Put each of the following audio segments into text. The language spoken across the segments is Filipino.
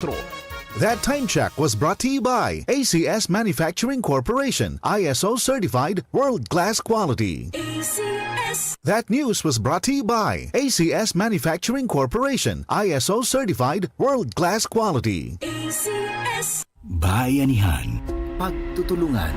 Maestro. That time check was brought to you by ACS Manufacturing Corporation, ISO certified world-class quality. ACS. That news was brought to you by ACS Manufacturing Corporation, ISO certified world-class quality. ACS. Bayanihan, pagtutulungan,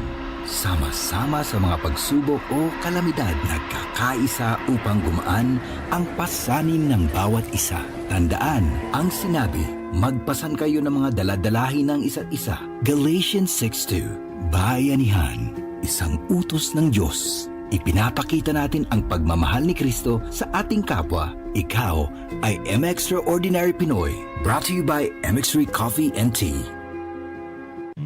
sama-sama sa mga pagsubok o kalamidad, nagkakaisa upang gumaan ang pasanin ng bawat isa. Tandaan ang sinabi, magpasan kayo ng mga daladalahin ng isa't isa. Galatians 6:2. Bayanihan, isang utos ng Diyos. Ipinapakita natin ang pagmamahal ni Kristo sa ating kapwa. Ikaw ay M-Extraordinary Pinoy. Brought to you by MX3 Coffee and Tea.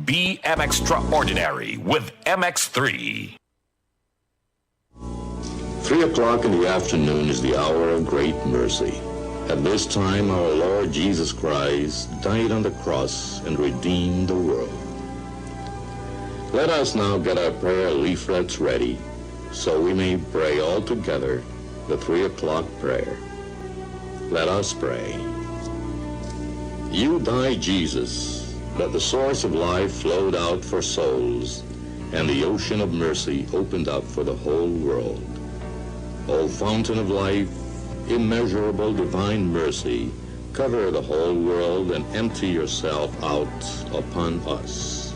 Be Extraordinary with MX3. 3 o'clock in the afternoon is the hour of great mercy. At this time, our Lord Jesus Christ died on the cross and redeemed the world. Let us now get our prayer leaflets ready so we may pray all together the 3 o'clock prayer. Let us pray. You died, Jesus, that the source of life flowed out for souls, and the ocean of mercy opened up for the whole world. O fountain of life, immeasurable divine mercy, cover the whole world and empty yourself out upon us.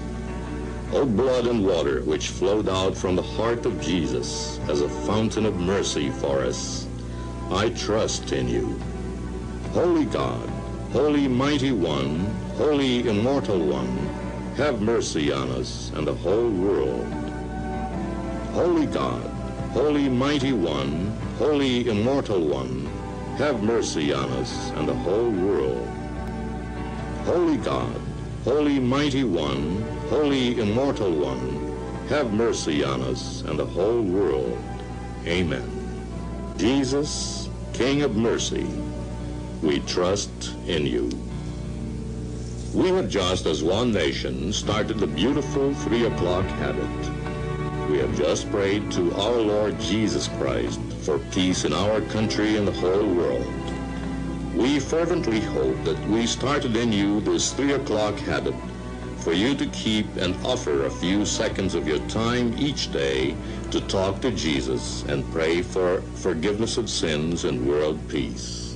O blood and water which flowed out from the heart of Jesus as a fountain of mercy for us, I trust in you. Holy God, Holy Mighty One, Holy Immortal One, have mercy on us and the whole world. Holy God, Holy Mighty One, Holy Immortal One, have mercy on us and the whole world. Holy God, Holy Mighty One, Holy Immortal One, have mercy on us and the whole world. Amen. Jesus, King of mercy, we trust in you. We have just, as one nation, started the beautiful 3 o'clock habit. We have just prayed to our Lord Jesus Christ for peace in our country and the whole world. We fervently hope that we started in you this 3 o'clock habit for you to keep and offer a few seconds of your time each day to talk to Jesus and pray for forgiveness of sins and world peace.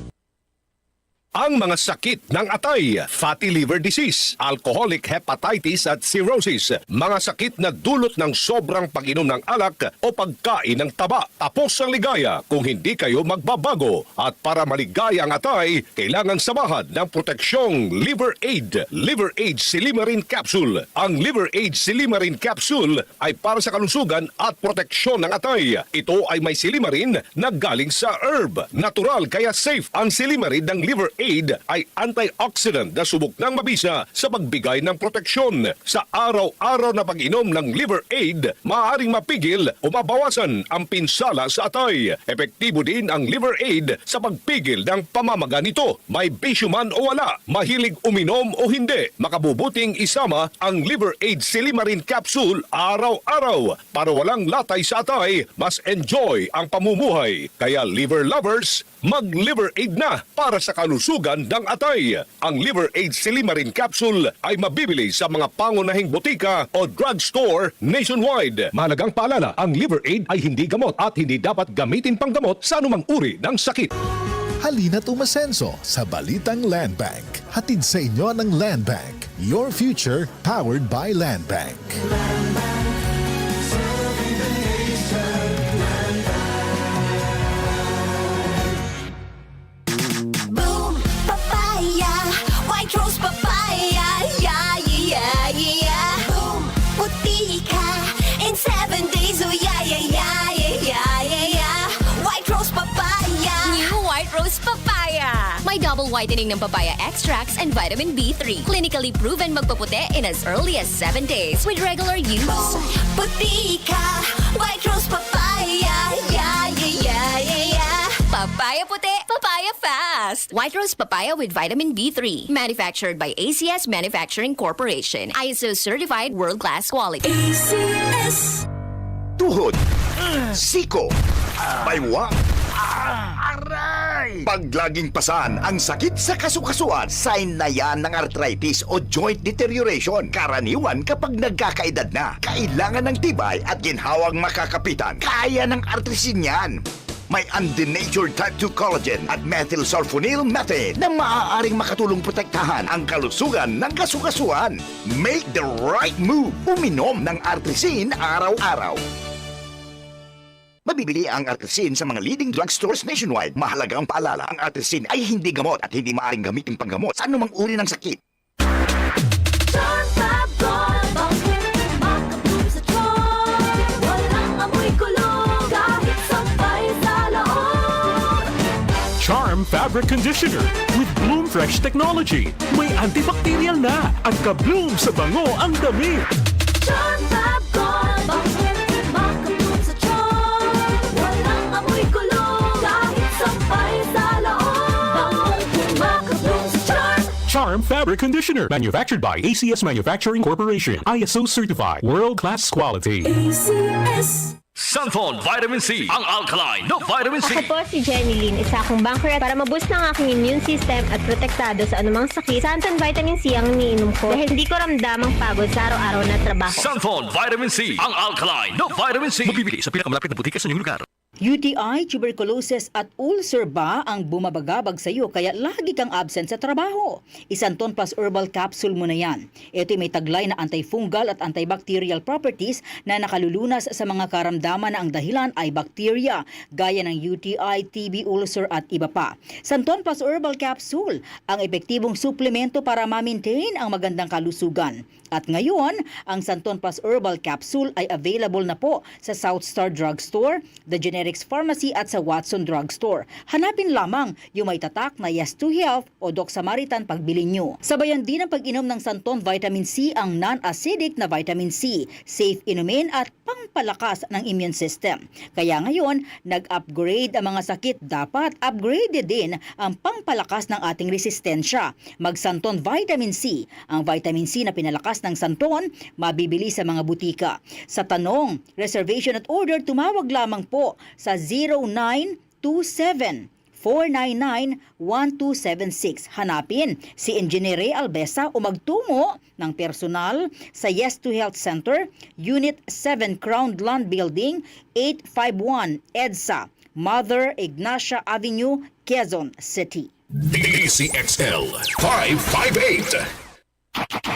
Ang mga sakit ng atay, fatty liver disease, alcoholic hepatitis at cirrhosis, mga sakit na dulot ng sobrang pag-inom ng alak o pagkain ng taba. Tapos ang ligaya kung hindi kayo magbabago. At para maligaya ang atay, kailangan samahan ng proteksyong Liver Aid. Liver Aid Silimarin Capsule. Ang Liver Aid Silimarin Capsule ay para sa kalusugan at proteksyon ng atay. Ito ay may silimarin na galing sa herb. Natural kaya safe ang silimarin ng Liver Aid ay antioxidant na subok ng mabisa sa pagbigay ng proteksyon. Sa araw-araw na pag-inom ng Liver Aid, maaaring mapigil o mabawasan ang pinsala sa atay. Epektibo din ang Liver Aid sa pagpigil ng pamamaga nito. May bisyo man o wala, mahilig uminom o hindi, makabubuting isama ang Liver Aid Silimarin Capsule araw-araw para walang latay sa atay, mas enjoy ang pamumuhay. Kaya liver lovers, mag-Liver Aid na para sa kalusugan ng atay. Ang Liver Aid Silimarin Capsule ay mabibili sa mga pangunahing butika o drugstore nationwide. Mahalagang paalala, ang Liver Aid ay hindi gamot at hindi dapat gamitin pang gamot sa anumang uri ng sakit. Halina't umasenso sa Balitang Land Bank. Hatid sa inyo ng Land Bank. Your future powered by Land Bank. Boom, papaya. White rose papaya. Yeah, yeah, yeah. Boom, puti ka. In 7 days, oh yeah, yeah, yeah, yeah, yeah, yeah. White rose papaya. New White Rose Papaya. May double whitening ng papaya extracts and vitamin B3. Clinically proven magpaputi in as early as 7 days with regular use. Boom, puti ka. White rose papaya. Yeah, yeah, yeah, yeah, yeah. Papaya puti, papaya fast. White Rose Papaya with vitamin B3. Manufactured by ACS Manufacturing Corporation. ISO certified world-class quality. ACS. Tuhod, siko, baywa, Aray! Pag laging pasan ang sakit sa kasukasuan, sign na yan ng arthritis o joint deterioration. Karaniwan kapag nagkakaedad na. Kailangan ng tibay at ginhawang makakapitan. Kaya ng artrisin yan. May undenatured type 2 collagen at methylsulfonyl methane na maaaring makatulong protektahan ang kalusugan ng kasukasuan. Make the right move. Uminom ng artrisin araw-araw. Mabibili ang artrisin sa mga leading drugstores nationwide. Mahalaga ang paalala, ang artrisin ay hindi gamot at hindi maaaring gamitin panggamot sa anumang uri ng sakit. Charm Fab Gold, bakit makabloom sa charm? Walang amoy kulong, kahit sampay sa loob. Charm Fabric Conditioner with Bloom Fresh Technology. May antibacterial na at ka-bloom sa bango ang damit. Charm Fab Gold, bakit makabloom sa charm? Walang amoy kulong, kahit sampay sa loob. Makabloom sa charm. Charm Fabric Conditioner. Manufactured by ACS Manufacturing Corporation. ISO certified. World-class quality. ACS. Sunfall Vitamin C, ang alkaline na vitamin C. Ako po si Jenny Lynn, isa akong banker para maboost ng aking immune system at protektado sa anumang sakit. Santon Vitamin C ang iniinom ko dahil hindi ko ramdam ang pagod sa araw-araw na trabaho. Sunfall Vitamin C, ang alkaline na vitamin C. Mabibili sa pinakamalapit na butika sa inyong lugar. UTI, tuberculosis at ulcer ba ang bumabagabag sa iyo kaya lagi kang absent sa trabaho? Isanton Plus Herbal Capsule mo na yan. Ito may taglay na antifungal at antibacterial properties na nakalulunas sa mga karamdaman na ang dahilan ay bacteria gaya ng UTI, TB, ulcer at iba pa. Santon Plus Herbal Capsule, ang epektibong suplemento para ma-maintain ang magandang kalusugan. At ngayon, ang Santon Plus Herbal Capsule ay available na po sa South Star Drugstore, The Generics Pharmacy at sa Watson Drugstore. Hanapin lamang yung may tatak na Yes to Health o Doc Samaritan pagbili nyo. Sabayan din ang pag-inom ng Santon Vitamin C ang non-acidic na vitamin C, safe inumin at pangpalakas ng immune system. Kaya ngayon, nag-upgrade ang mga sakit, dapat upgraded din ang pangpalakas ng ating resistensya. Mag-Santon Vitamin C. Ang vitamin C na pinalakas ng Santon, mabibili sa mga butika. Sa tanong, reservation at order, tumawag lamang po sa 0927-499-1276. Hanapin si Engineer Ray Albesa o magtungo ng personal sa Yes to Health Center, Unit 7 Crown Land Building, 851 EDSA, Mother Ignacia Avenue, Quezon City. DCXL 558.